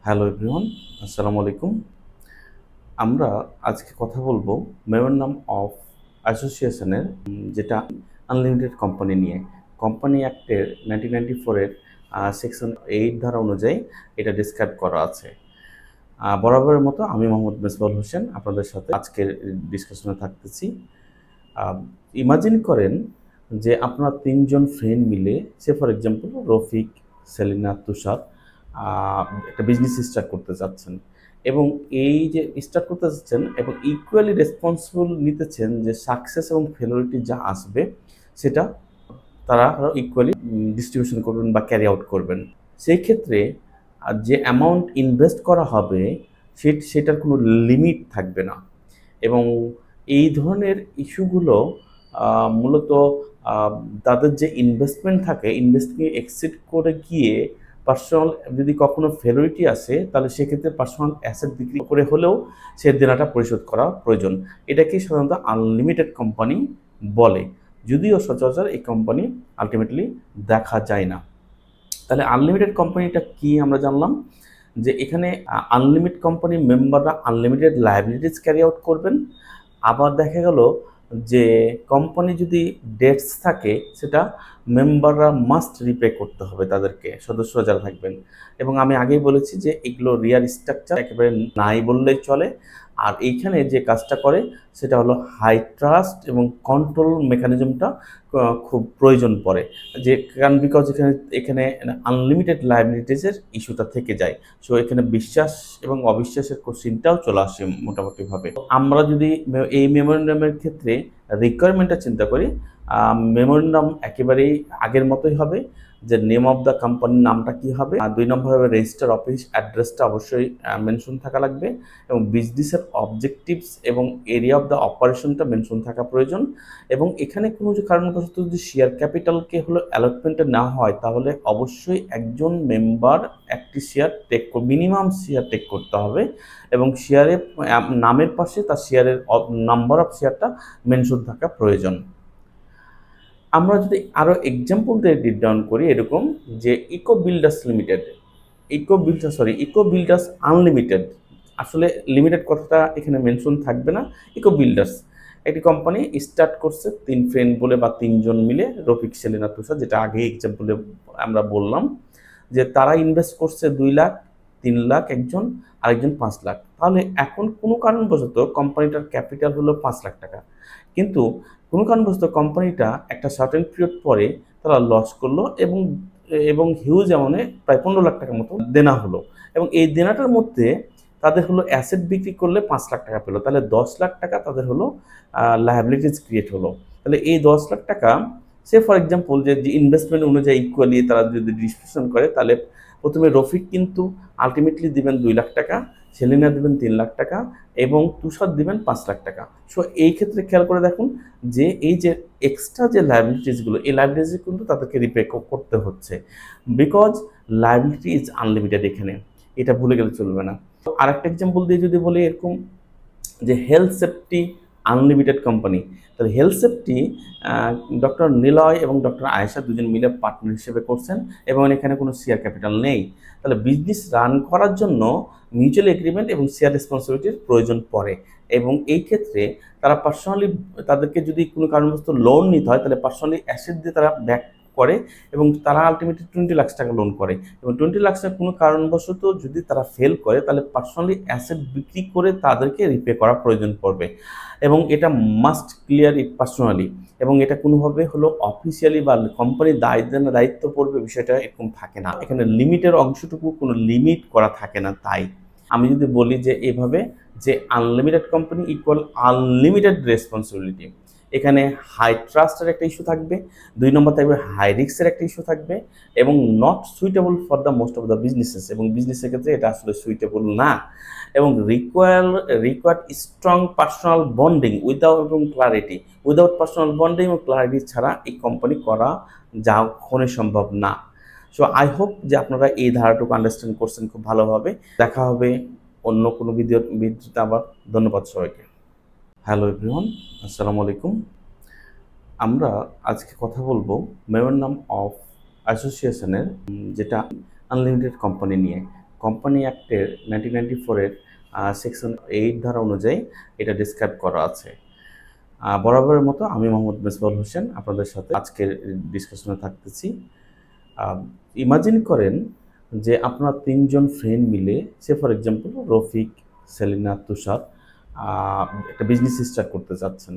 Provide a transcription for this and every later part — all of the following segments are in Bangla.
হ্যালো এভরিওয়ান, আসসালামু আলাইকুম। আমরা আজকে কথা বলবো মেমোরান্ডাম অফ অ্যাসোসিয়েশনের যেটা আনলিমিটেড কোম্পানি নিয়ে। কোম্পানি অ্যাক্টের 1994-এর সেকশন 8 ধারা অনুযায়ী এটা ডিসক্রাইব করা আছে। বরাবরের মতো আমি মোহাম্মদ মেসবাউল হোসেন আপনাদের সাথে আজকের ডিসকাশনে থাকতেছি। ইমাজিন করেন যে আপনারা তিনজন ফ্রেন্ড মিলে, সে ফর এক্সাম্পল রফিক, সেলিনা, তুষার একটা বিজনেস স্টার্ট করতে চাচ্ছেন, এবং এই যে স্টার্ট করতে চাচ্ছেন এবং ইকুয়ালি রেসপন্সিবল নিতেছেন যে সাকসেস এবং ফেলোরিটি যা আসবে সেটা তারা ইকুয়ালি ডিস্ট্রিবিউশন করবেন বা ক্যারি আউট করবেন। সেই ক্ষেত্রে যে অ্যামাউন্ট ইনভেস্ট করা হবে সেটার কোনো লিমিট থাকবে না। এবং এই ধরনের ইস্যুগুলো মূলত আহ, তাদের যে ইনভেস্টমেন্ট থাকে, ইনভেস্টমেন্ট এক্সিড করে গিয়ে পার্সোনাল যদি কখনো ফেলোরিটি আসে, তাহলে সেক্ষেত্রে পার্সোনাল অ্যাসেট বিক্রি করে হলেও সে দেনাটা পরিশোধ করা প্রয়োজন। এটাকেই সাধারণত আনলিমিটেড কোম্পানি বলে, যদিও সচরাচর এই কোম্পানি আলটিমেটলি দেখা যায় না। তাহলে আনলিমিটেড কোম্পানিটা কি আমরা জানলাম, যে এখানে আনলিমিটেড কোম্পানির মেম্বাররা আনলিমিটেড লায়াবিলিটিস ক্যারি আউট করবেন। আবার দেখা গেল যে কোম্পানি যদি ডেটস থাকে, সেটা মেম্বাররা মাস্ট রিপে করতে হবে তাদেরকে, সদস্যরা যারা থাকবেন। এবং আমি আগেই বলেছি যে এগুলো রিয়াল স্ট্রাকচার, একেবারে নাই বললেই চলে। আর এইখানে যে কাজটা করে সেটা হলো হাই ট্রাস্ট এবং কন্ট্রোল মেকানিজমটা খুব প্রয়োজন পড়ে। যে কারণ বিকজ এখানে এখানে আনলিমিটেড লায়াবিলিটিসের ইস্যুটা থেকে যায়। সো এখানে বিশ্বাস এবং অবিশ্বাসের কোশ্চিনটাও চলে আসে মোটামুটিভাবে। আমরা যদি এই মেমোরেন্ডামের ক্ষেত্রে রিকোয়ারমেন্টটা চিন্তা করি, মেমোরেন্ডাম একেবারেই আগের মতোই হবে, যে নেম অফ দ্য কোম্পানির নামটা কি হবে, আর 2 নম্বর হবে রেজিস্টার অফিস অ্যাড্রেসটা অবশ্যই মেনশন থাকা লাগবে, এবং বিজনেসের অবজেক্টিভস এবং এরিয়া অফ দ্য অপারেশনটা মেনশন থাকা প্রয়োজন। এবং এখানে কোনো যে কারণবশত যদি শেয়ার ক্যাপিটালকে হলো অ্যালটমেন্টে না হয়, তাহলে অবশ্যই একজন মেম্বার একটি শেয়ার মিনিমাম শেয়ার টেক করতে হবে, এবং শেয়ারের নামের পাশে তার শেয়ারের নাম্বার অফ শেয়ারটা মেনশন থাকা প্রয়োজন। আমরা যদি আরও এক্সাম্পল দিয়ে ডিট ডাউন করি, এরকম যে eco builders limited, eco builders unlimited, আসলে লিমিটেড কথাটা এখানে মেনশন থাকবে না। ইকো বিল্ডার্স একটি কোম্পানি স্টার্ট করছে 3 ফ্রেন্ড বলে বা 3জন মিলে, রফিক, সেলিনা, তুষার, যেটা আগে এক্সাম্পলে আমরা বললাম, যে তারা ইনভেস্ট করছে 2 লাখ, 3 লাখ একজন, আরেকজন 5 লাখ। তাহলে এখন কোনো কারণবশত কোম্পানিটার ক্যাপিটাল হলো 5 লাখ টাকা, কিন্তু কোনো কারণবশত কোম্পানিটা একটা সার্টেন পিরিয়ড পরে তারা লস করলো, এবং এবং হিউজ অ্যামাউন্টে প্রায় 15 লাখ টাকার মতো দেনা হলো। এবং এই দেনাটার মধ্যে তাদের হলো অ্যাসেট বিক্রি করলে 5 লাখ টাকা পেলো, তাহলে 10 লাখ টাকা তাদের হলো লায়াবিলিটিস ক্রিয়েট হলো। তাহলে এই 10 লাখ টাকা, সে ফর এক্সাম্পল যে ইনভেস্টমেন্ট অনুযায়ী ইকুয়ালি তারা যদি ডিস্ট্রিবিউশন করে, তাহলে প্রথমে রফিক কিন্তু আলটিমেটলি দিবেন 2 লাখ টাকা, সেলিনা দিবেন 3 লাখ টাকা, এবং তুষার দিবেন 5 লাখ টাকা। সো এই ক্ষেত্রে খেয়াল করে দেখুন যে এই যে এক্সট্রা যে লায়াবিলিটিসগুলো, এই লায়াবিলিটিস কিন্তু তাদেরকে রিপে করতে হচ্ছে, বিকজ লায়াবিলিটি ইজ আনলিমিটেড। এখানে এটা ভুলে গেলে চলবে না। তো আরেকটা এক্সাম্পল দিয়ে যদি বলি এরকম, যে হেলথ সেফটি আনলিমিটেড কোম্পানি, তাহলে হেলথ সেফটি ডক্টর নিলয় এবং ডক্টর আয়েশা দুজন মিলে পার্টনার হিসেবে করছেন, এবং এখানে কোনো শেয়ার ক্যাপিটাল নেই। তাহলে বিজনেস রান করার জন্য মিউচুয়াল এগ্রিমেন্ট এবং শেয়ার রেসপন্সিবিলিটির প্রয়োজন পড়ে, এবং এই ক্ষেত্রে তারা পার্সোনালি, তাদেরকে যদি কোনো কারণবশত লোন নিতে হয়, তাহলে পার্সোনালি অ্যাসেট দিয়ে তারা ব্যাক করে, এবং তারা আলটিমেটলি 20 লাখ টাকা লোন করে। এবং 20 লাখ টাকা কোনো কারণবশত যদি তারা ফেল করে, তাহলে পার্সোনালি অ্যাসেট বিক্রি করে তাদেরকে রিপে করা প্রয়োজন পড়বে, এবং এটা মাস্ট ক্লিয়ার ইট পার্সোনালি। এবং এটা কোনোভাবে হলো অফিসিয়ালি বা কোম্পানির দায়িত্ব পড়বে বিষয়টা এরকম থাকে না। এখানে লিমিটের অংশটুকু কোনো লিমিট করা থাকে না। তাই আমি যদি বলি যে এভাবে, যে unlimited company equal unlimited responsibility, এখানে হাই ট্রাস্টের একটা ইস্যু থাকবে, 2 নম্বর থাকবে হাই রিস্কের একটা ইস্যু থাকবে, এবং not suitable for the most of the businesses, এবং বিজনেসের ক্ষেত্রে এটা আসলে সুইটেবল না, এবং required strong personal bonding without personal bonding এবং ক্লারিটি ছাড়া এই কোম্পানি করা যা কখনোই সম্ভব না। সো আই হোপ যে আপনারা এই ধারাটুকু আন্ডারস্ট্যান্ড করছেন খুব ভালোভাবে। দেখা হবে অন্য কোনো ভিডিওতে আবার। ধন্যবাদ সবাইকে। হ্যালো এভরিওয়ান, আসসালামু আলাইকুম। আমরা আজকে কথা বলবো মেমোরান্ডাম অফ অ্যাসোসিয়েশনের যেটা আনলিমিটেড কোম্পানি নিয়ে। কোম্পানি অ্যাক্টের 1994-এর সেকশন 8 ধারা অনুযায়ী এটা ডিসক্রাইব করা আছে। বরাবরের মতো আমি মোহাম্মদ মেসবাহুল হোসেন আপনাদের সাথে আজকের ডিসকাশনে থাকতেছি। ইমাজিন করেন যে আপনারা 3 জন ফ্রেন্ড মিলে, সে ফর এক্সাম্পল রফিক, সেলিনা, তুষার একটা বিজনেস স্টার্ট করতে চাচ্ছেন,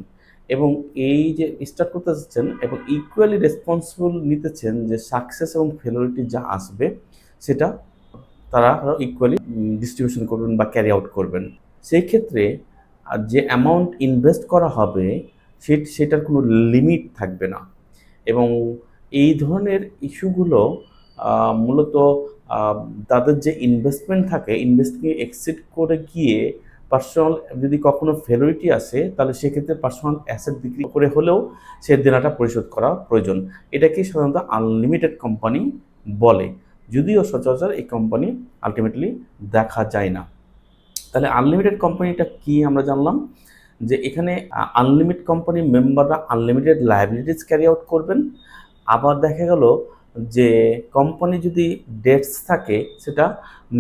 এবং এই যে স্টার্ট করতে চাচ্ছেন এবং ইকুয়ালি রেসপন্সিবল নিতেছেন যে সাকসেস এবং ফেলিওরিটি যা আসবে সেটা তারা ইকুয়ালি ডিস্ট্রিবিউশন করবেন বা ক্যারি আউট করবেন। সেই ক্ষেত্রে যে অ্যামাউন্ট ইনভেস্ট করা হবে সেটার কোনো লিমিট থাকবে না, এবং এই ধরনের ইস্যুগুলো মূলত তাদের যে ইনভেস্টমেন্ট থাকে, ইনভেস্টকে এক্সিড করে গিয়ে পার্সোনাল যদি কখনো ফেলিওরিটি আসে, তাহলে সেক্ষেত্রে পার্সোনাল অ্যাসেট বিক্রি করে হলেও সে দেনাটা পরিশোধ করা প্রয়োজন। এটাকেই সাধারণত আনলিমিটেড কোম্পানি বলে, যদিও সচরাচর এই কোম্পানি আলটিমেটলি দেখা যায় না। তাহলে আনলিমিটেড কোম্পানিটা কি আমরা জানলাম, যে এখানে আনলিমিটেড কোম্পানির মেম্বাররা আনলিমিটেড লায়াবিলিটিস ক্যারি আউট করবেন। আবার দেখা গেল যে কোম্পানি যদি ডেটস থাকে সেটা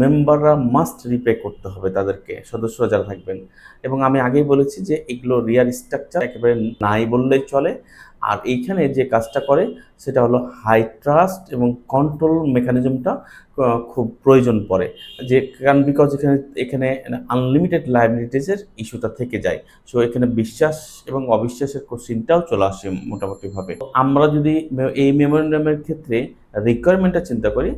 মেম্বাররা মাস্ট রিপে করতে হবে তাদেরকে, সদস্যরা যারা থাকবেন। এবং আমি আগেই বলেছি যে এগুলো রিয়াল স্ট্রাকচার একেবারে নাই বললেই চলে। আর এইখানে যে কাজটা করে সেটা হলো হাই ট্রাস্ট এবং কন্ট্রোল মেকানিজমটা খুব প্রয়োজন পড়ে, যে কারণ বিকজ এখানে আনলিমিটেড লায়াবিলিটিসের ইস্যুটা থেকে যায়। সো এখানে বিশ্বাস এবং অবিশ্বাসের কোশ্চিনটাও চলে আসে মোটামুটিভাবে। আমরা যদি এই মেমোরেন্ডামের ক্ষেত্রে রিকোয়ারমেন্টটা চিন্তা করি,